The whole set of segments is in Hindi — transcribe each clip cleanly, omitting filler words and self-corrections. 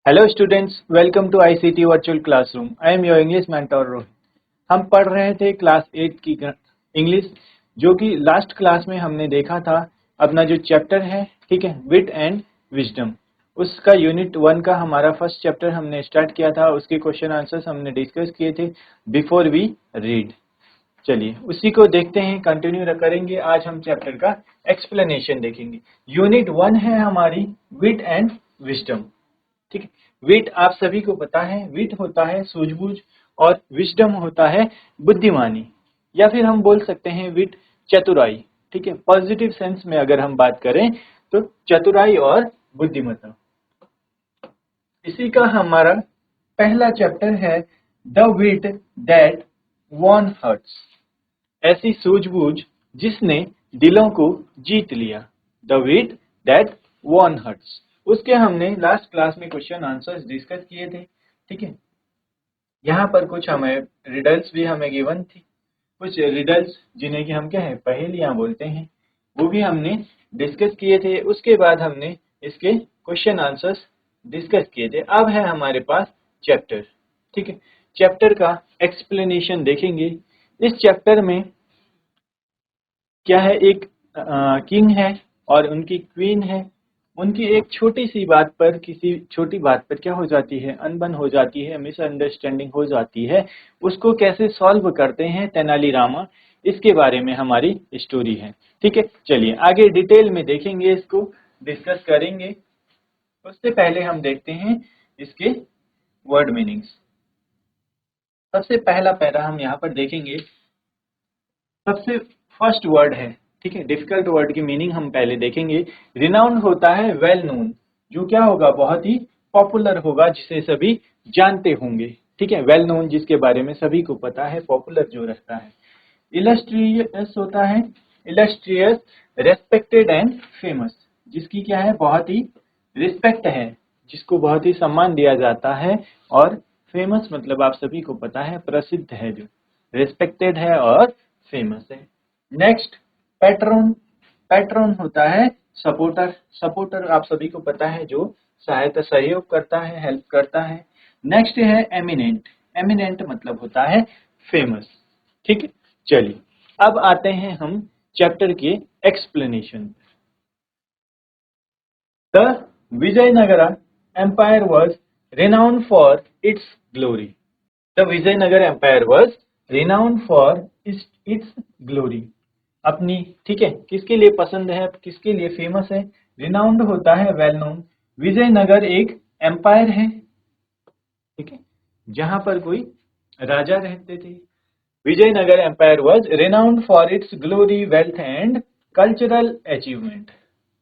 Hello students, welcome to ICT virtual classroom. I am your English mentor Rohit. हम पढ़ रहे थे क्लास 8 की इंग्लिश, जो कि लास्ट क्लास में हमने देखा था। अपना जो चैप्टर है, ठीक है, विट एंड विजडम, उसका यूनिट 1 का हमारा फर्स्ट चैप्टर हमने स्टार्ट किया था। उसके क्वेश्चन आंसर्स हमने डिस्कस किए थे बिफोर वी रीड। चलिए उसी को देखते हैं, कंटिन्यू करेंगे। आज हम चैप्टर का एक्सप्लेनेशन देखेंगे। यूनिट 1 है हमारी विट एंड विजडम, ठीक है। विट आप सभी को पता है, विट होता है सूझबूझ और विजडम होता है बुद्धिमानी, या फिर हम बोल सकते हैं विट चतुराई, ठीक है। पॉजिटिव सेंस में अगर हम बात करें तो चतुराई और बुद्धिमत्ता। इसी का हमारा पहला चैप्टर है the wit that won hearts, ऐसी सूझबूझ जिसने दिलों को जीत लिया। The wit that won hearts, उसके हमने लास्ट क्लास में क्वेश्चन आंसर्स डिस्कस किए थे, ठीक है। यहाँ पर कुछ हमें रिडल्स भी हमें गिवन थी, कुछ रिडल्स जिन्हें कि हम क्या है पहेलियां बोलते हैं, वो भी हमने डिस्कस किए थे। उसके बाद हमने इसके क्वेश्चन आंसर्स डिस्कस किए थे। अब है हमारे पास चैप्टर, ठीक है। चैप्टर का एक्सप्लेनेशन देखेंगे। इस चैप्टर में क्या है, एक किंग है और उनकी क्वीन है। उनकी एक छोटी सी बात पर, किसी छोटी बात पर क्या हो जाती है, अनबन हो जाती है, मिसअंडरस्टैंडिंग हो जाती है। उसको कैसे सॉल्व करते हैं तेनालीरामा, इसके बारे में हमारी स्टोरी है, ठीक है। चलिए आगे डिटेल में देखेंगे, इसको डिस्कस करेंगे। उससे पहले हम देखते हैं इसके वर्ड मीनिंग्स। सबसे पहला पैरा हम यहाँ पर देखेंगे। सबसे फर्स्ट वर्ड है, ठीक है, डिफिकल्ट वर्ड की मीनिंग हम पहले देखेंगे। रिनाउंड होता है वेल नोन, जो क्या होगा, बहुत ही पॉपुलर होगा, जिसे सभी जानते होंगे, ठीक है। वेल नोन जिसके बारे में सभी को पता है, पॉपुलर जो रहता है। इलस्ट्रियस होता है, इलस्ट्रियस रेस्पेक्टेड एंड फेमस, जिसकी क्या है, बहुत ही रिस्पेक्ट है, जिसको बहुत ही सम्मान दिया जाता है। और फेमस मतलब आप सभी को पता है, प्रसिद्ध है, जो रिस्पेक्टेड है और फेमस है। Next, pattern. पैट्रन होता है सपोर्टर। सपोर्टर आप सभी को पता है, जो सहायता सहयोग करता है, हेल्प करता है। नेक्स्ट है एमिनेंट। एमिनेंट मतलब होता है फेमस, ठीक है। चलिए अब आते हैं हम चैप्टर के explanation. The Vijayanagara empire was renowned for its glory. The Vijayanagara Empire was renowned for its glory. अपनी, ठीक है, किसके लिए पसंद है, किसके लिए फेमस है। रिनाउंड होता है वेल नोन। विजयनगर एक एम्पायर है, ठीक है, जहां पर कोई राजा रहते थे। Vijayanagar empire was renowned for its glory, wealth and cultural achievement.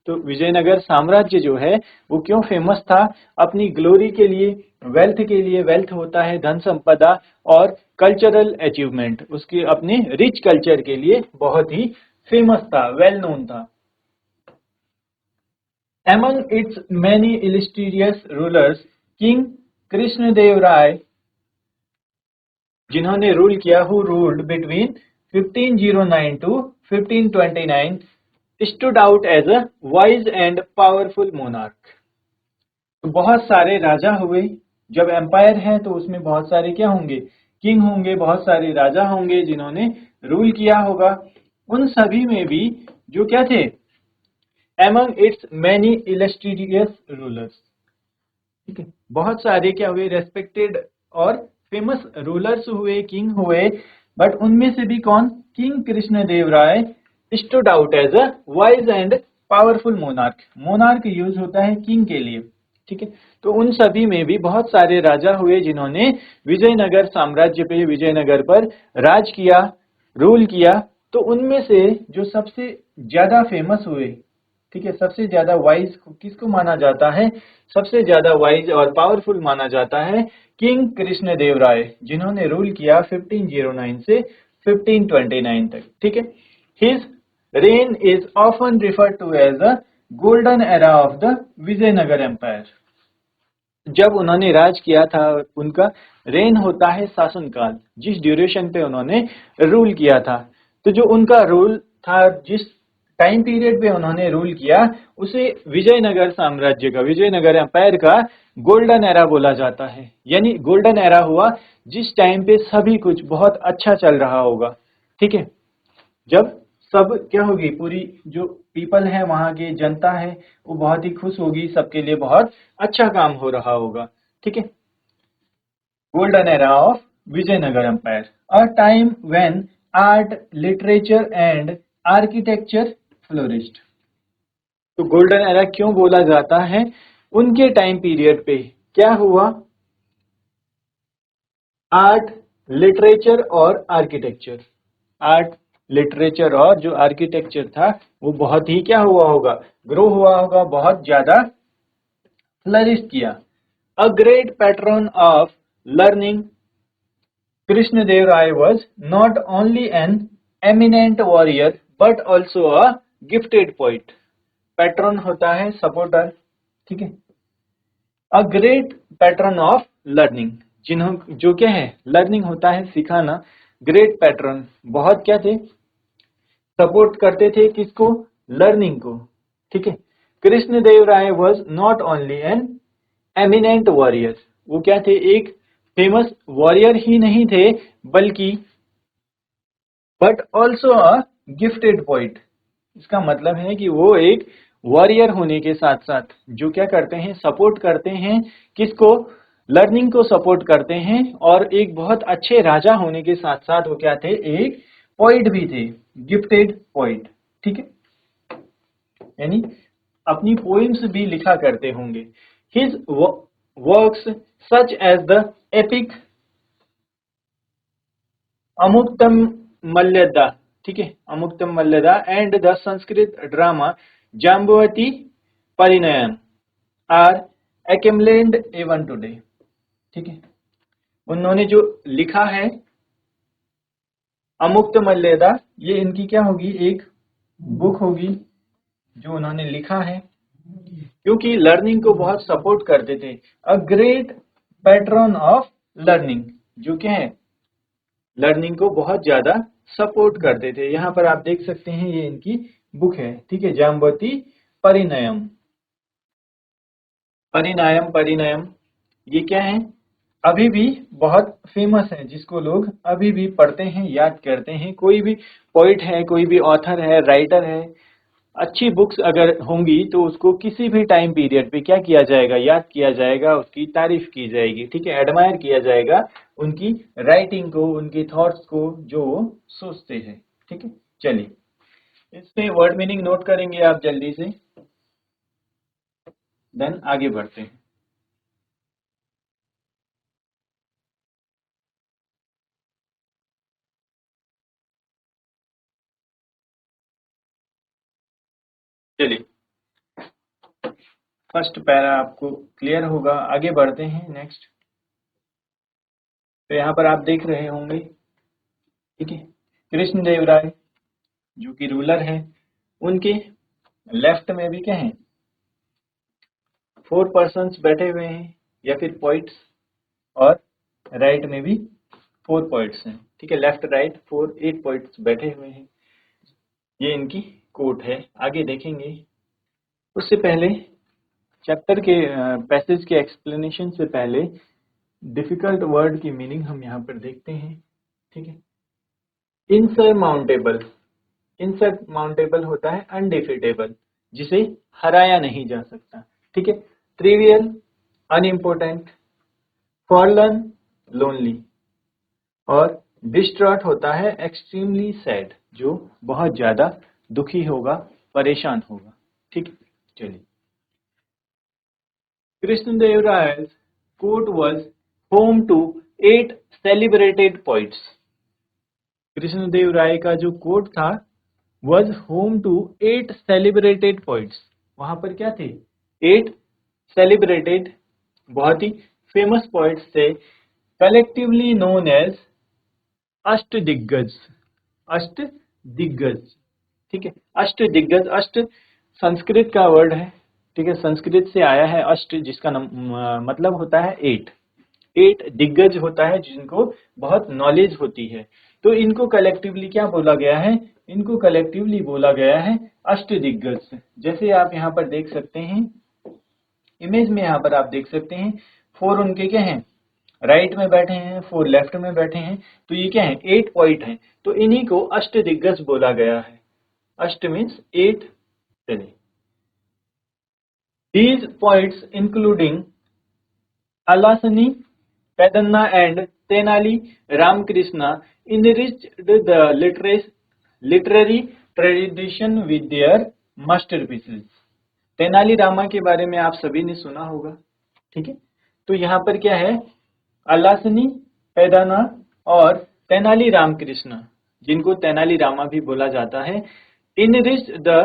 तो विजयनगर साम्राज्य जो है वो क्यों फेमस था, अपनी ग्लोरी के लिए, वेल्थ के लिए। वेल्थ होता है धन संपदा, और कल्चरल अचीवमेंट, उसके अपने रिच कल्चर के लिए बहुत ही फेमस था, वेल नोन था। Among its many illustrious rulers, king Krishnadeva Raya, जिन्होंने रूल किया, who ruled between 1509 to 1529, stood out as a wise and powerful monarch. तो बहुत सारे राजा हुए। जब एम्पायर है तो उसमें बहुत सारे क्या होंगे, किंग होंगे, बहुत सारे राजा होंगे जिन्होंने रूल किया होगा। उन सभी में भी जो क्या थे, among its many illustrious rulers, ठीक है, बहुत सारे क्या हुए, रेस्पेक्टेड और फेमस रूलर्स हुए, किंग हुए। बट उनमें से भी कौन, king Krishnadeva Raya stood out as a wise and powerful monarch. Monarch use होता है किंग के लिए, ठीक है। तो उन सभी में भी बहुत सारे राजा हुए जिन्होंने विजयनगर साम्राज्य पे, विजयनगर पर राज किया, रूल किया। तो उनमें से जो सबसे ज्यादा फेमस हुए, ठीक है, सबसे ज्यादा वाइज किसको माना जाता है, सबसे ज्यादा वाइज और पावरफुल माना जाता है किंग कृष्णदेव राय, जिन्होंने रूल किया 1509 से 1529 तक, ठीक है। His reign is often referred to as the golden era of the Vijayanagar empire. जब उन्होंने राज किया था, उनका रेन होता है शासनकाल, जिस ड्यूरेशन पे उन्होंने रूल किया था। तो जो उनका रूल था, जिस टाइम पीरियड पे उन्होंने रूल किया उसे विजयनगर साम्राज्य का, विजयनगर एम्पायर का गोल्डन एरा बोला जाता है। यानी गोल्डन एरा हुआ जिस टाइम पे सभी कुछ बहुत अच्छा चल रहा होगा। ठीक है, जब सब क्या होगी, पूरी जो पीपल है, वहां की जनता है, वो बहुत ही खुश होगी, सबके लिए बहुत अच्छा काम हो रहा होगा। ठीक है, golden era of Vijayanagar empire, a time when art, literature and architecture flourished. तो गोल्डन एरा क्यों बोला जाता है? उनके टाइम पीरियड पे क्या हुआ? आर्ट, लिटरेचर और आर्किटेक्चर, आर्ट, लिटरेचर और जो आर्किटेक्चर था वो बहुत ही क्या हुआ होगा, ग्रो हुआ होगा, बहुत ज्यादा फ्लरिश किया। अ great patron of learning, Krishnadev was not only an eminent warrior but also a gifted poet. Patron होता है सपोर्टर। ठीक है, a great patron of learning, जिन्हों जो क्या है, लर्निंग होता है सिखाना। ग्रेट पैट्रन, बहुत क्या थे, सपोर्ट करते थे किसको, लर्निंग को। ठीक है, Krishnadeva Raya was not only an eminent warrior, वो क्या थे, एक फेमस वॉरियर ही नहीं थे बल्कि but also a gifted poet. इसका मतलब है कि वो एक वॉरियर होने के साथ साथ जो क्या करते हैं, सपोर्ट करते हैं किसको, लर्निंग को सपोर्ट करते हैं, और एक बहुत अच्छे राजा होने के साथ साथ वो क्या थे, एक पोइट भी थे, गिफ्टेड पोइट। ठीक है, यानी अपनी पोइम्स भी लिखा करते होंगे। His works such as the epic Amuktamalyada, ठीक है, Amuktamalyada and the Sanskrit drama Jambavati Parinayam are acclaimed even today. ठीक है, उन्होंने जो लिखा है अमुक्त मल्यदा, ये इनकी क्या होगी, एक बुक होगी जो उन्होंने लिखा है, क्योंकि लर्निंग को बहुत सपोर्ट करते थे। अ ग्रेट पैट्रन ऑफ लर्निंग, जो क्या है, लर्निंग को बहुत ज्यादा सपोर्ट करते थे। यहाँ पर आप देख सकते हैं ये इनकी बुक है। ठीक है, जाम्बवती परिणयम, परिणयम, परिणयम, ये क्या है, अभी भी बहुत फेमस है, जिसको लोग अभी भी पढ़ते हैं, याद करते हैं। कोई भी पोइट है, कोई भी ऑथर है, राइटर है, अच्छी बुक्स अगर होंगी तो उसको किसी भी टाइम पीरियड पे क्या किया जाएगा, याद किया जाएगा, उसकी तारीफ की जाएगी। ठीक है, एडमायर किया जाएगा उनकी राइटिंग को, उनके थॉट्स को, जो वो सोचते हैं। ठीक है, चलिए इसमें वर्ड मीनिंग नोट करेंगे आप जल्दी से, देन आगे बढ़ते हैं। चलिए, फर्स्ट पैरा आपको क्लियर होगा, आगे बढ़ते हैं नेक्स्ट। तो यहाँ पर आप देख रहे होंगे, ठीक है, कृष्णदेव राय जो कि रूलर है, उनके लेफ्ट में भी क्या है, 4 पर्सन्स बैठे हुए हैं या फिर पॉइंट्स, और राइट में भी 4 पॉइंट्स हैं। ठीक है, लेफ्ट राइट 8 पॉइंट्स बैठे हुए हैं। ये इनकी कोट है, आगे देखेंगे। उससे पहले चैप्टर के पैसेज के एक्सप्लेनेशन से पहले डिफिकल्ट वर्ड की मीनिंग हम यहाँ पर देखते हैं। ठीक है, इनसरमाउंटेबल, इनसरमाउंटेबल होता है अनडिफिटेबल, जिसे हराया नहीं जा सकता। ठीक है, ट्रिवियल, अनइम्पोर्टेंट, फॉरलन, लोनली, और डिस्ट्रॉट होता है एक्सट्रीमली सैड, जो बहुत ज्यादा दुखी होगा, परेशान होगा। ठीक, चलिए, Krishnadeva Raya court was home to 8 celebrated poets. Krishnadeva Raya का जो कोर्ट था was home to 8 celebrated poets, वहां पर क्या थे, 8 सेलिब्रेटेड, बहुत ही फेमस पोइट्स थे, collectively known as Ashtadiggaja, Ashtadiggaja. ठीक है, अष्टदिग्गज, अष्ट संस्कृत का वर्ड है। ठीक है, संस्कृत से आया है अष्ट, जिसका मतलब होता है 8। 8 दिग्गज होता है जिनको बहुत नॉलेज होती है, तो इनको कलेक्टिवली क्या बोला गया है, इनको कलेक्टिवली बोला गया है अष्टदिग्गज। जैसे आप यहाँ पर देख सकते हैं, इमेज में यहाँ पर आप देख सकते हैं 4 उनके क्या हैं, राइट में बैठे हैं, 4 लेफ्ट में बैठे हैं, तो ये क्या है 8 पॉइंट हैं, तो इन्हीं को अष्टदिग्गज बोला गया है। अष्ट मीन्स 8। चलिए, these poets including Alasani, Pedanna and Tenali Ramakrishna enriched the literary tradition with their masterpieces। Tenali Rama के बारे में आप सभी ने सुना होगा, ठीक है। तो यहाँ पर क्या है, अलासनी, पेदाना और तेनाली रामकृष्ण, जिनको तेनाली रामा भी बोला जाता है, enriched the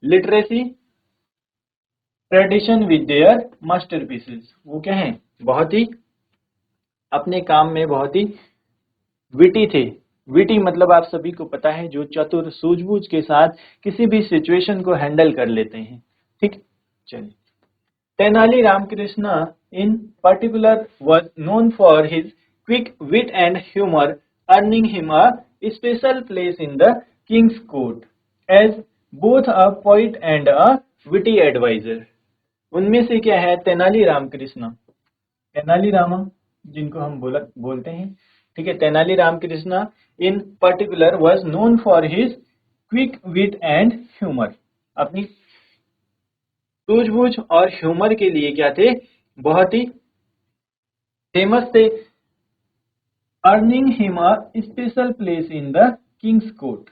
literary tradition with their masterpieces. वो क्या है, बहुत ही अपने काम में बहुत ही विटी थे। विटी मतलब आप सभी को पता है, जो चतुर सूझबूझ के साथ किसी भी सिचुएशन को हैंडल कर लेते हैं, ठीक। चलिए, Tenali Ramakrishna in particular was known for his quick wit and humour, earning him a special place in the king's court as both a poet and a witty advisor. उनमें से क्या है, तेनाली रामकृष्ण, तेनाली रामा जिनको हम बोलते हैं, ठीक है। Tenali Ramakrishna in particular was known for his quick wit and humour, अपनी सूझबूझ और ह्यूमर के लिए क्या थे, बहुत ही फेमस थे। Earning him a special place in the king's court,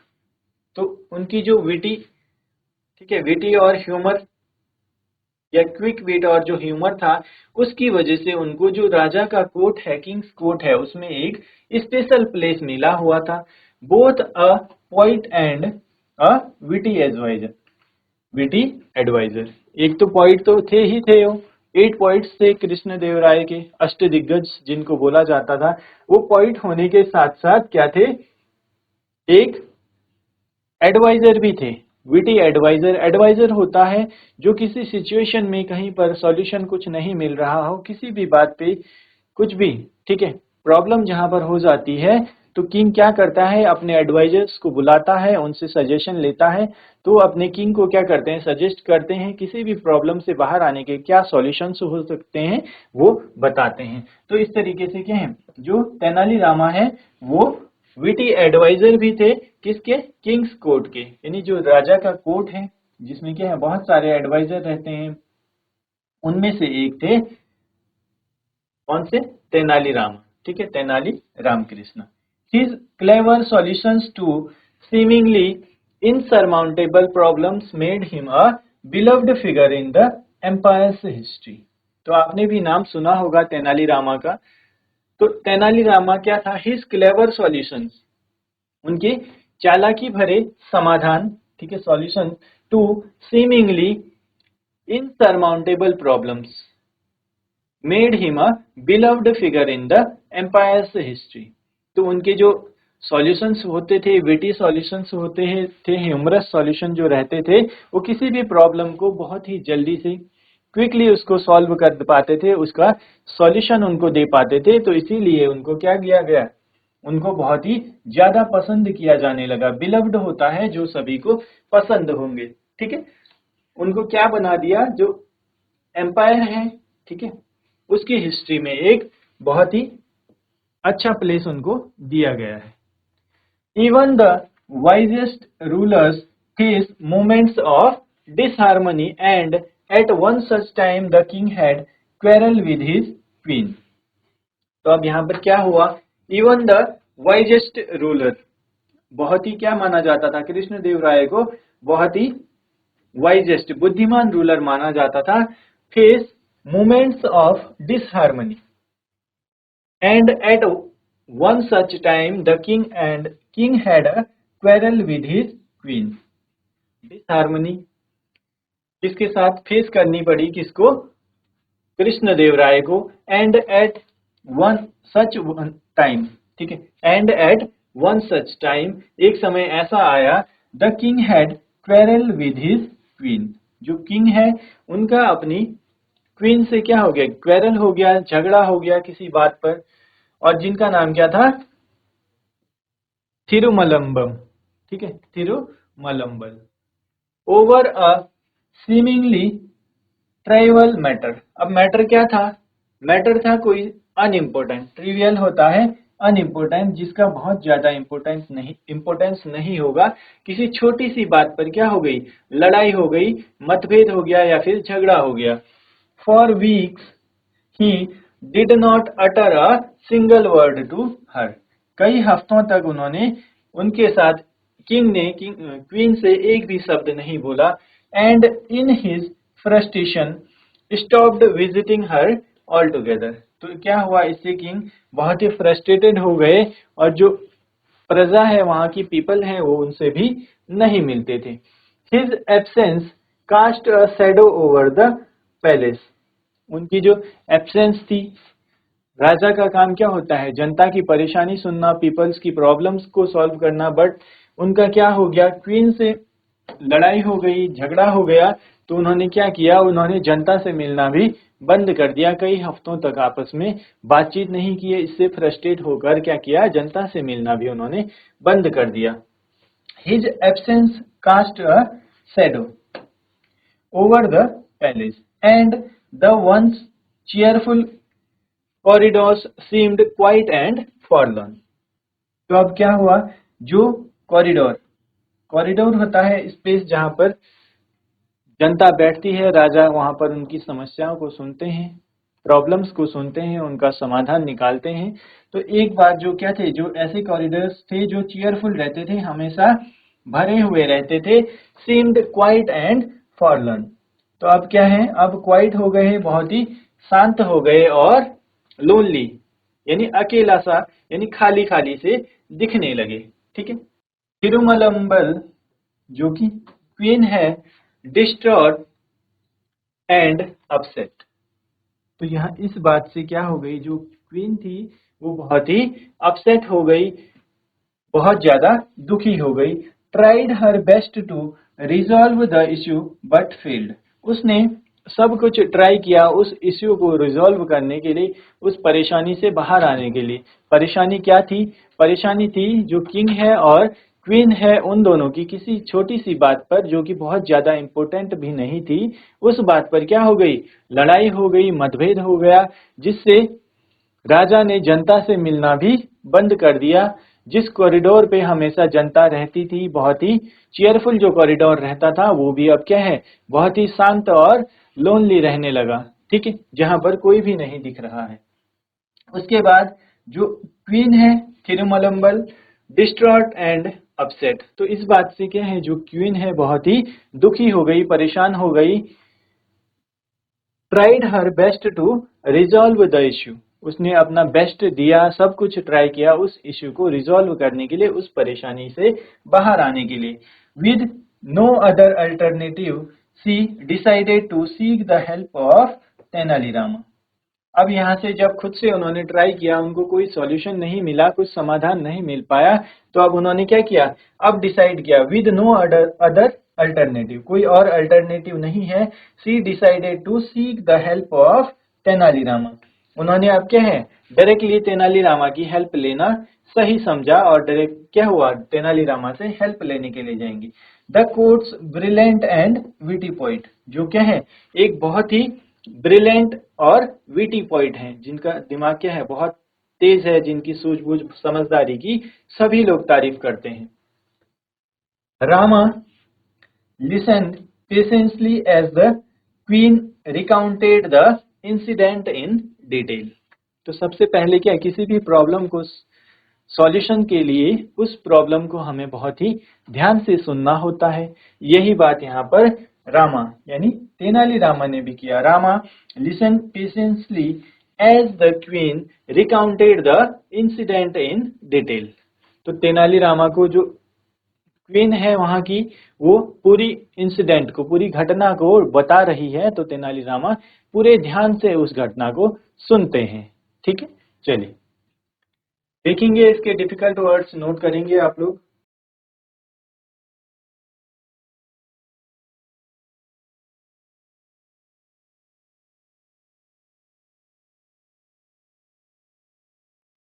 तो उनकी जो विटी, ठीक है, विटी और ह्यूमर या क्विक विट और जो ह्यूमर था, उसकी वजह से उनको जो राजा का कोर्ट है, किंग्स कोर्ट है, उसमें एक स्पेशल प्लेस मिला हुआ था। Both a poet and a witty advisor, witty advisor. एक तो पोइट तो थे ही थे, वो 8 पोइट्स थे कृष्ण देव राय के, अष्टदिग्गज जिनको बोला जाता था। वो पोइट होने के साथ साथ क्या थे, एक एडवाइजर भी थे। विटी एडवाइजर, एडवाइजर होता है जो किसी सिचुएशन में कहीं पर सॉल्यूशन कुछ नहीं मिल रहा हो, किसी भी बात पे कुछ भी, ठीक है, प्रॉब्लम जहां पर हो जाती है, तो किंग क्या करता है, अपने एडवाइजर्स को बुलाता है, उनसे सजेशन लेता है। तो अपने किंग को क्या करते हैं, सजेस्ट करते हैं, किसी भी प्रॉब्लम से बाहर आने के क्या सॉल्यूशंस हो सकते हैं वो बताते हैं। तो इस तरीके से क्या है, जो तेनाली रामा है वो विटी एडवाइजर भी थे, किसके, किंग्स कोर्ट के, यानी जो राजा का कोर्ट है जिसमें क्या है बहुत सारे एडवाइजर रहते हैं, उनमें से एक थे कौन से, तेनाली रामा, ठीक है, Tenali Ramakrishna. His clever solutions to seemingly insurmountable problems made him a beloved figure in the empire's history। तो आपने भी नाम सुना होगा तेनाली रामा का। तो तेनाली रामा क्या था, हिज क्लेवर सॉल्यूशंस, उनके चालाकी भरे समाधान, ठीक है, solution to seemingly insurmountable problems made him a beloved figure in the empire's history. तो उनके जो सॉल्यूशंस होते थे, विटी सॉल्यूशंस होते थे, ह्यूमरस सॉल्यूशन जो रहते थे, वो किसी भी प्रॉब्लम को बहुत ही जल्दी से क्विकली उसको सॉल्व कर पाते थे, उसका सॉल्यूशन उनको दे पाते थे। तो इसीलिए उनको क्या किया गया, उनको बहुत ही ज्यादा पसंद किया जाने लगा। बिलव्ड होता है जो सभी को पसंद होंगे, ठीक है। उनको क्या बना दिया, जो एम्पायर है, ठीक है, उसकी हिस्ट्री में एक बहुत ही अच्छा प्लेस उनको दिया गया है। Even the wisest rulers face moments of disharmony and at one such time the king had quarrel with his queen. तो अब यहाँ पर क्या हुआ, इवन द वाइजेस्ट रूलर, बहुत ही क्या माना जाता था, कृष्ण देव राय को बहुत ही वाइजेस्ट, बुद्धिमान रूलर माना जाता था। Face moments of disharmony and at one such time the king had a quarrel with his queen. Disharmony किसके साथ फेस करनी पड़ी, किसको, कृष्ण देव राय को। And at one such time, ठीक है, and at one such time, एक समय ऐसा आया, the king had quarrel with his queen, जो किंग है उनका अपनी क्वीन से क्या हो गया, क्वेरल हो गया, झगड़ा हो गया किसी बात पर, और जिनका नाम क्या था, थिरुमलम्बम, ठीक है, Tirumalamba over a seemingly trivial matter. अब मैटर क्या था? मैटर था कोई अनइम्पोर्टेंट, ट्रिवियल होता है अनइम्पोर्टेंट, जिसका बहुत ज्यादा इम्पोर्टेंस नहीं होगा। किसी छोटी सी बात पर क्या हो गई? लड़ाई हो गई, मतभेद हो गया या फिर झगड़ा हो गया। For weeks he did not utter a single word to her. कई हफ्तों तक उन्होंने उनके साथ क्वीन से एक भी शब्द नहीं बोला। And in his frustration stopped visiting her all together. तो क्या हुआ? इससे किंग बहुत ही फ्रस्ट्रेटेड हो गए और जो प्रजा है, वहां की पीपल है, वो उनसे भी नहीं मिलते थे। His absence cast a shadow over the palace. उनकी जो एब्सेंस थी, राजा का काम क्या होता है? जनता की परेशानी सुनना, पीपल्स की प्रॉब्लम्स को सॉल्व करना। बट उनका क्या हो गया? क्वीन से लड़ाई हो गई, झगड़ा हो गया, तो उन्होंने क्या किया? उन्होंने जनता से मिलना भी बंद कर दिया। कई हफ्तों तक आपस में बातचीत नहीं किए। इससे फ्रस्ट्रेट होकर क्या किया? जनता से मिलना भी उन्होंने बंद कर दिया। His absence cast a shadow over the palace, and the once cheerful corridors seemed quiet and forlorn. तो अब क्या हुआ? जो कॉरिडोर कॉरिडोर होता है स्पेस जहां पर जनता बैठती है, राजा वहां पर उनकी समस्याओं को सुनते हैं, प्रॉब्लम्स को सुनते हैं, उनका समाधान निकालते हैं। तो एक बार जो क्या थे, जो ऐसे कॉरिडोर्स थे जो चीयरफुल रहते थे, हमेशा भरे हुए रहते थे, सीम्ड क्वाइट एंड फॉरलन। तो अब क्या है? अब क्वाइट हो गए, बहुत ही शांत हो गए, और लोनली यानी अकेला सा, यानी खाली खाली से दिखने लगे। ठीक है। तिरुमलम्बल जो कि क्वीन है, डिस्ट्रॉट एंड अपसेट। तो यहाँ इस बात से क्या हो गई? जो क्वीन थी वो बहुत ही अपसेट हो गई, बहुत ज्यादा दुखी हो गई। Tried her best to resolve the issue but failed. उसने सब कुछ ट्राई किया उस इश्यू को रिजॉल्व करने के लिए, उस परेशानी से बाहर आने के लिए। परेशानी क्या थी? परेशानी थी जो किंग है और क्वीन है, उन दोनों की किसी छोटी सी बात पर, जो कि बहुत ज्यादा इंपॉर्टेंट भी नहीं थी, उस बात पर क्या हो गई? लड़ाई हो गई, मतभेद हो गया, जिससे राजा ने जनता से मिलना भी बंद कर दिया। जिस कॉरिडोर पे हमेशा जनता रहती थी, बहुत ही चीयरफुल जो कॉरिडोर रहता था, वो भी अब क्या है? बहुत ही शांत और लोनली रहने लगा। ठीक है, जहां पर कोई भी नहीं दिख रहा है। उसके बाद जो क्वीन है थिरुमलम्बल, डिस्ट्रॉट एंड अपसेट। तो इस बात से क्या है? जो क्वीन है बहुत ही दुखी हो गई, परेशान हो गई। Tried her best to resolve the issue. उसने अपना बेस्ट दिया, सब कुछ ट्राई किया उस इश्यू को रिजॉल्व करने के लिए, उस परेशानी से बाहर आने के लिए। With no other alternative she decided to seek the help of Tenali Rama. अब यहाँ से जब खुद से उन्होंने ट्राई किया, उनको कोई सॉल्यूशन नहीं मिला, कुछ समाधान नहीं मिल पाया, तो अब उन्होंने क्या किया? अब डिसाइड किया, विद नो अदर अल्टरनेटिव, कोई और अल्टरनेटिव नहीं है। She decided to seek the help of Tenali Rama. उन्होंने अब क्या है? डायरेक्टली तेनालीरामा की हेल्प लेना सही समझा, और डायरेक्ट क्या हुआ? तेनालीरामा से हेल्प लेने के लिए जाएंगे। The courts brilliant and witty poet, जो क्या है? एक बहुत ही ब्रिलियंट और विटी पॉइंट हैं, जिनका दिमाग क्या है? बहुत तेज है, जिनकी सूझबूझ समझदारी की सभी लोग तारीफ करते हैं। Rama listened patiently as the queen recounted the incident in detail। तो सबसे पहले क्या, किसी भी प्रॉब्लम को सॉल्यूशन के लिए उस प्रॉब्लम को हमें बहुत ही ध्यान से सुनना होता है। यही बात यहाँ पर रामा यानी तेनालीरामा ने भी किया। Rama listen patiently as the queen recounted the incident in detail. तो तेनालीरामा को, जो क्वीन है वहां की, वो पूरी इंसिडेंट को, पूरी घटना को बता रही है, तो तेनालीरामा पूरे ध्यान से उस घटना को सुनते हैं। ठीक है, चलिए देखेंगे इसके डिफिकल्ट वर्ड्स, नोट करेंगे आप लोग।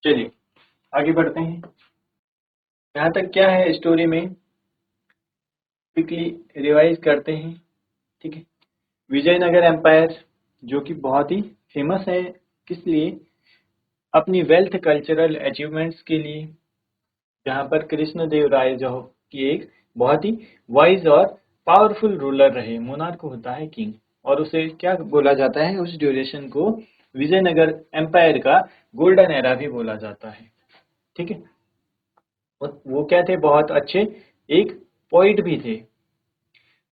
चलिए आगे बढ़ते हैं। यहाँ तक क्या है स्टोरी में? क्विकली रिवाइज करते हैं। ठीक है, विजयनगर एम्पायर जो कि बहुत ही फेमस है, किस लिए? अपनी वेल्थ कल्चरल अचीवमेंट्स के लिए, जहां पर कृष्णदेवराय जो कि एक बहुत ही वाइज और पावरफुल रूलर रहे। मोनार्क होता है किंग, और उसे क्या बोला जाता है? उस ड्यूरेशन को विजयनगर एम्पायर का गोल्डन एरा भी बोला जाता है। ठीक है, वो क्या थे? बहुत अच्छे एक पोइट भी थे,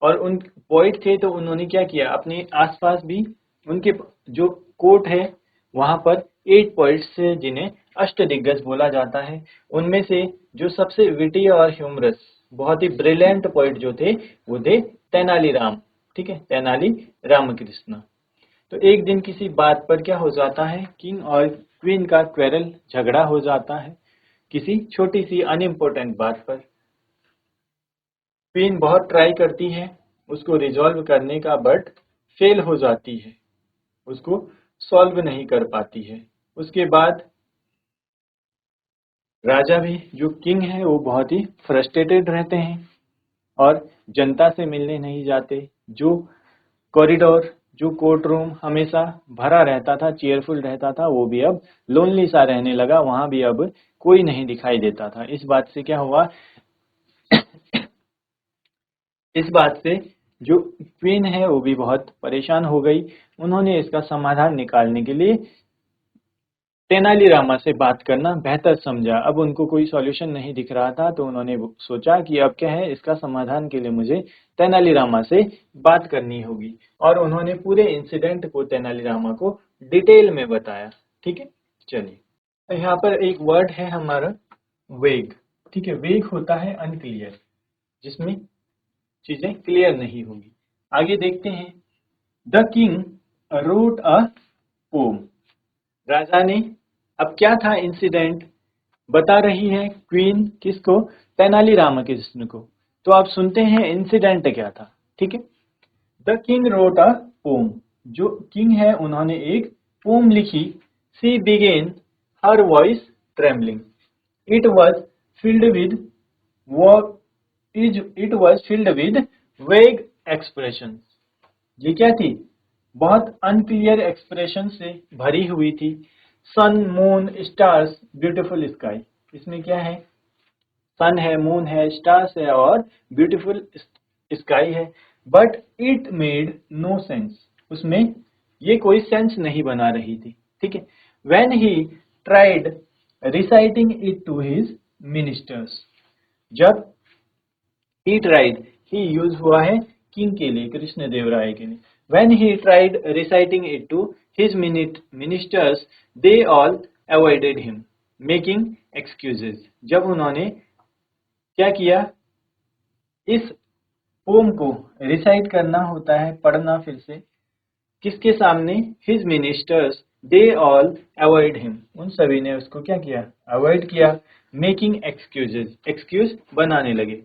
और उन पोइट थे तो उन्होंने क्या किया? अपने आसपास भी उनके जो कोर्ट है वहां पर 8 पोइट्स थे जिन्हें अष्टदिग्गज बोला जाता है। उनमें से जो सबसे विटी और ह्यूमरस, बहुत ही ब्रिलियंट पोइट जो थे वो थे तेनालीराम। ठीक है, तेनाली रामकृष्ण। तो एक दिन किसी बात पर क्या हो जाता है? किंग और क्वीन का क्वेरल, झगड़ा हो जाता है किसी छोटी सी अनइम्पोर्टेंट बात पर। क्वीन बहुत ट्राई करती है उसको रिजॉल्व करने का, बट फेल हो जाती है, उसको सॉल्व नहीं कर पाती है। उसके बाद राजा भी, जो किंग है, वो बहुत ही फ्रस्ट्रेटेड रहते हैं और जनता से मिलने नहीं जाते। जो कॉरिडोर, जो कोर्ट रूम हमेशा भरा रहता था, चेयरफुल रहता था, वो भी अब लोनली सा रहने लगा, वहां भी अब कोई नहीं दिखाई देता था। इस बात से क्या हुआ? इस बात से जो क्वीन है वो भी बहुत परेशान हो गई। उन्होंने इसका समाधान निकालने के लिए तेनालीरामा से बात करना बेहतर समझा। अब उनको कोई सॉल्यूशन नहीं दिख रहा था, तो उन्होंने सोचा कि अब क्या है, इसका समाधान के लिए मुझे तेनालीरामा से बात करनी होगी। और उन्होंने पूरे इंसिडेंट को तेनालीरामा को डिटेल में बताया। ठीक है, चलिए, तो यहाँ पर एक वर्ड है हमारा वेग। ठीक है, वेग होता है अनक्लियर, जिसमें चीजें क्लियर नहीं होगी। आगे देखते हैं। The king wrote a poem. राजा ने, अब क्या था इंसिडेंट? बता रही है क्वीन किसको? तेनालीरामकृष्ण को। तो आप सुनते हैं इंसिडेंट क्या था। ठीक है, the king wrote a poem. जो किंग है उन्होंने एक पोम लिखी। She began her voice trembling. It was filled with it was filled with vague expression. ये क्या थी? बहुत अनक्लियर एक्सप्रेशन से भरी हुई थी। सन, मून, स्टार्स, ब्यूटीफुल स्काई। इसमें क्या है? सन है, मून है, स्टार्स है और ब्यूटीफुल स्काई है। But it made no sense. उसमें ये कोई सेंस नहीं बना रही थी। ठीक है, when he tried reciting it to his ministers. जब ही ट्राइड, ही यूज हुआ है किंग के लिए, कृष्ण देव राय के लिए। When he tried reciting it to his ministers, they all avoided him, making excuses. जब उन्होंने क्या किया? इस पोम को रिसाइट करना होता है, पढ़ना फिर से, किसके सामने? His ministers. They all avoid him, उन सभी ने उसको क्या किया? अवॉइड किया। मेकिंग एक्सक्यूजेज, एक्सक्यूज बनाने लगे।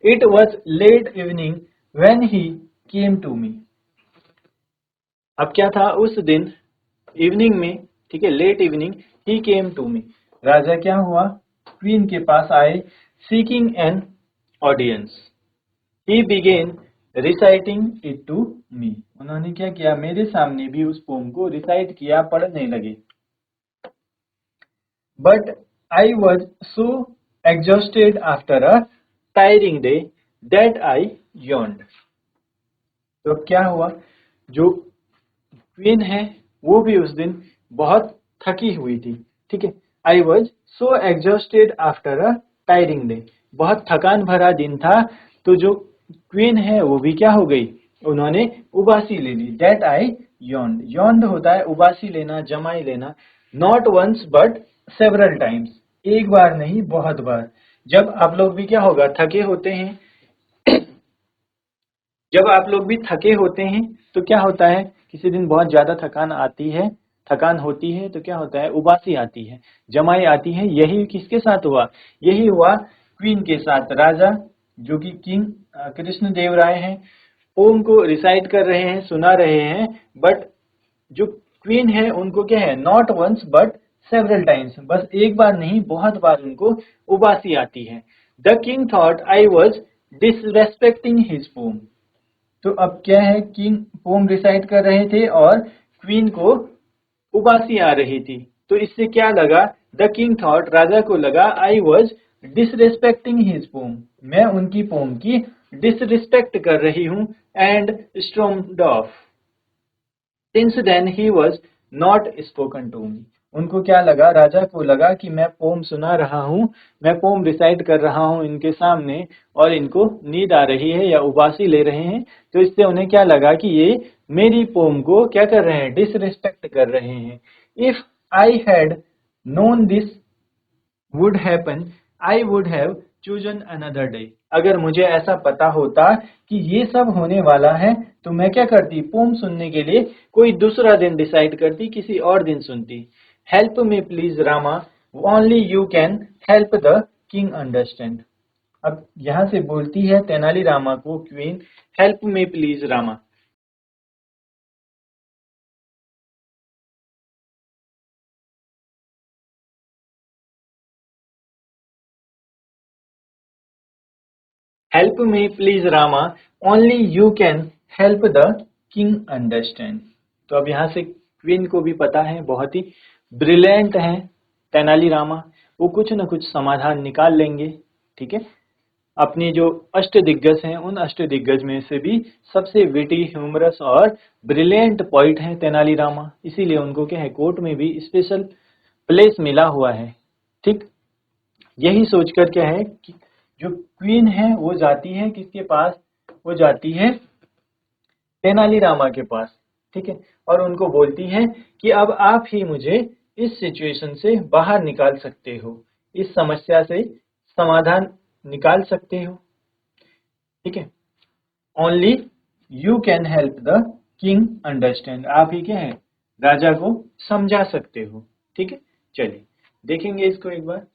It was late evening when he came to me. अब क्या था उस दिन? इवनिंग में, ठीक है, late evening, he came to me. राजा क्या हुआ? क्वीन के पास आए। Seeking an audience, he began reciting it to me. उन्होंने क्या किया? मेरे सामने भी उस पोम को रिसाइट किया, पढ़ने लगे। But I was so exhausted after a tiring day that I yawned। तो क्या हुआ? जो क्वीन है वो भी उस दिन बहुत थकी हुई थी। ठीक है, I was so exhausted after a tiring day. बहुत थकान भरा दिन था, तो जो क्वीन है वो भी क्या हो गई? उन्होंने उबासी ले ली। That I yawned। yawned होता है उबासी लेना, जमाई लेना। Not once but several times. एक बार नहीं, बहुत बार। जब आप लोग भी क्या होगा? थके होते हैं। जब आप लोग भी थके होते हैं तो क्या होता है? किसी दिन बहुत ज्यादा थकान आती है, थकान होती है, तो क्या होता है? उबासी आती है, जमाई आती है। यही किसके साथ हुआ? यही हुआ क्वीन के साथ। राजा जो कि किंग कृष्ण देव राय हैं, पोम को रिसाइट कर रहे हैं, सुना रहे हैं, बट जो क्वीन है उनको क्या है? Not once but several times. बस एक बार नहीं, बहुत बार उनको उबासी आती है। The king thought I was disrespecting his poem. तो अब क्या है, किंग पोम रिसाइट कर रहे थे और क्वीन को उबासी आ रही थी। तो इससे क्या लगा, द किंग थॉट, राजा को लगा, I was disrespecting his poem, मैं उनकी पोम की डिसरिस्पेक्ट कर रही हूं, and stormed off. Since then he was not spoken to me. उनको क्या लगा, राजा को लगा कि मैं पोम सुना रहा हूँ, मैं पोम रिसाइट कर रहा हूँ इनके सामने और इनको नींद आ रही है या उबासी ले रहे हैं। तो इससे उन्हें क्या लगा कि ये मेरी पोम को क्या कर रहे हैं, डिसरिस्पेक्ट कर रहे हैं। If I had known this would happen, I would have chosen another day। अगर मुझे ऐसा पता होता कि ये सब होने वाला है तो मैं क्या करती, पोम सुनने के लिए कोई दूसरा दिन डिसाइड करती, किसी और दिन सुनती। Help me please Rama, only you can help the king understand. अब यहाँ से बोलती है तेनाली रामा को queen, help me please Rama. Help me please Rama, only you can help the king understand. तो अब यहाँ से क्वीन को भी पता है, बहुत ही ब्रिलियंट है तेनाली रामा, वो कुछ न कुछ समाधान निकाल लेंगे। ठीक है, अपनी जो अष्ट दिग्गज हैं उन अष्ट दिग्गज में से भी सबसे विटी, ह्यूमरस और ब्रिलियंट पॉइंट है तेनाली रामा, इसीलिए उनको क्या है, कोर्ट में भी स्पेशल प्लेस मिला हुआ है। ठीक, यही सोचकर क्या है कि जो क्वीन है वो जाती है किसके पास, वो जाती है तेनालीरामा के पास। ठीक है, और उनको बोलती है कि अब आप ही मुझे इस सिचुएशन से बाहर निकाल सकते हो, इस समस्या से समाधान निकाल सकते हो। ठीक है, only you can help the king understand, आप ही क्या है, राजा को समझा सकते हो। ठीक है, चलिए देखेंगे इसको एक बार।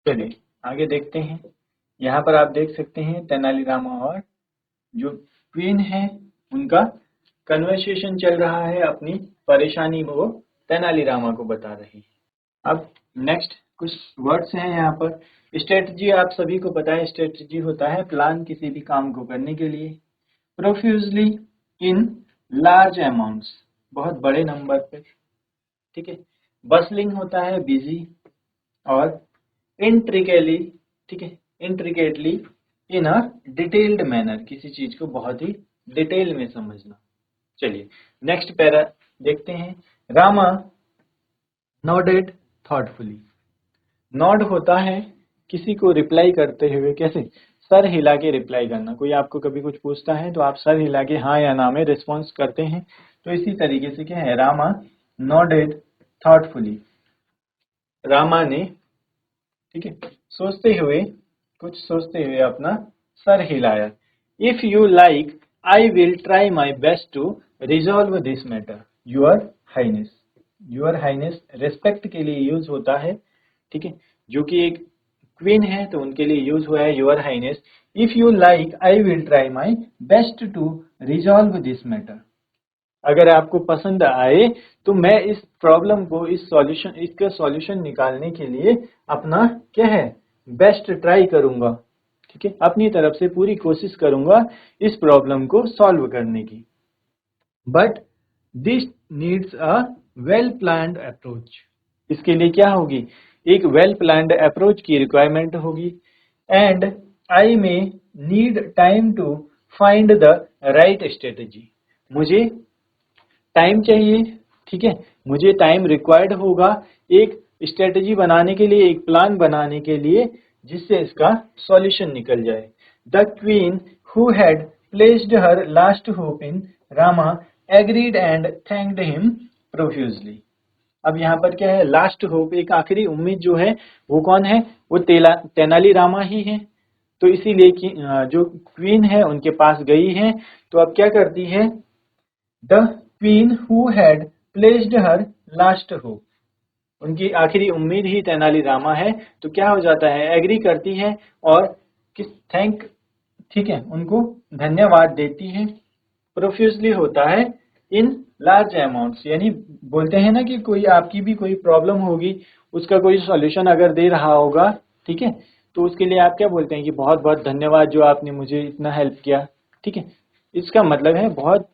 चलिए आगे देखते हैं। यहाँ पर आप देख सकते हैं तेनालीरामा और जो क्वीन है उनका कन्वर्सेशन चल रहा है, अपनी परेशानी वो तेनालीरामा को बता रही है। अब नेक्स्ट कुछ वर्ड्स हैं यहाँ पर। स्ट्रेटजी आप सभी को पता है, स्ट्रेटजी होता है प्लान किसी भी काम को करने के लिए। प्रोफ्यूजली, इन लार्ज अमाउंट्स, बहुत बड़े नंबर पे। ठीक है, बसलिंग होता है बिजी, और इंट्रिकेटली, ठीक है, intricately, in a detailed manner, किसी चीज को बहुत ही डिटेल में समझना। चलिए नेक्स्ट पैरा देखते हैं। Rama nodded thoughtfully. नॉड होता है किसी को रिप्लाई करते हुए, कैसे, सर हिला के रिप्लाई करना। कोई आपको कभी कुछ पूछता है तो आप सर हिला के हाँ या ना में रिस्पॉन्स करते हैं, तो इसी तरीके से क्या है, रामा नॉडेड थॉटफुली, रामा ने, ठीक है, सोचते हुए, कुछ सोचते हुए अपना सर हिलाया। If you like I will try my best to resolve this matter, your highness. Your highness respect के लिए यूज होता है। ठीक है, जो कि एक क्वीन है तो उनके लिए यूज हुआ है your highness. If you like I will try my best to resolve this matter. अगर आपको पसंद आए तो मैं इस प्रॉब्लम को, इस सॉल्यूशन, इसका सॉल्यूशन निकालने के लिए अपना क्या है, बेस्ट ट्राई करूंगा। ठीक है, अपनी तरफ से पूरी कोशिश करूंगा इस प्रॉब्लम को सॉल्व करने की। But this needs a well planned approach. इसके लिए क्या होगी, एक वेल प्लान्ड अप्रोच की रिक्वायरमेंट होगी। And I may need time to find the right strategy. मुझे टाइम चाहिए। ठीक है, मुझे टाइम रिक्वायर्ड होगा एक स्ट्रेटजी बनाने के लिए, एक प्लान बनाने के लिए, जिससे इसका सॉल्यूशन निकल जाए। The queen who had placed her last hope in Rama agreed and thanked him profusely. अब यहाँ पर क्या है, लास्ट होप, एक आखिरी उम्मीद जो है वो कौन है, वो तेनाली रामा ही है। तो इसीलिए कि जो क्वीन है उनके पास गई है, तो अब क्या करती है, the queen who had placed her last hope, उनकी आखिरी उम्मीद ही तेनालीरामा है, तो क्या हो जाता है, एग्री करती है और किस थैंक, ठीक है, उनको धन्यवाद देती है। प्रोफ्यूजली होता है इन लार्ज अमाउंट्स, यानी बोलते हैं ना कि कोई आपकी भी कोई प्रॉब्लम होगी, उसका कोई सॉल्यूशन अगर दे रहा होगा, ठीक है, तो उसके लिए आप क्या बोलते हैं कि बहुत बहुत धन्यवाद जो आपने मुझे इतना हेल्प किया, ठीक है। इसका मतलब है बहुत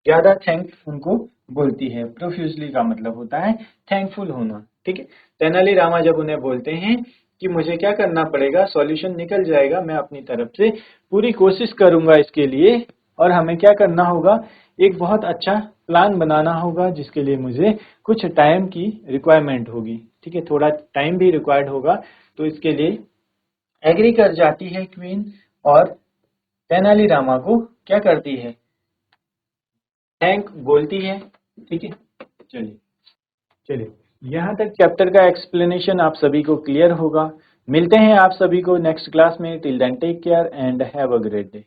ज्यादा थैंक्स उनको बोलती है। प्रोफ्यूजली का मतलब होता है थैंकफुल होना, ठीक है। तेनाली रामा जब उन्हें बोलते हैं कि मुझे क्या करना पड़ेगा, सॉल्यूशन निकल जाएगा, मैं अपनी तरफ से पूरी कोशिश करूंगा इसके लिए, और हमें क्या करना होगा, एक बहुत अच्छा प्लान बनाना होगा जिसके लिए मुझे कुछ टाइम की रिक्वायरमेंट होगी, ठीक है, थोड़ा टाइम भी रिक्वायर्ड होगा। तो इसके लिए एग्री कर जाती है क्वीन, और तेनाली रामा को क्या करती है, थैंक बोलती है, ठीक है। चलिए चलिए, यहाँ तक चैप्टर का एक्सप्लेनेशन आप सभी को क्लियर होगा। मिलते हैं आप सभी को नेक्स्ट क्लास में। Till then take care and have a great day.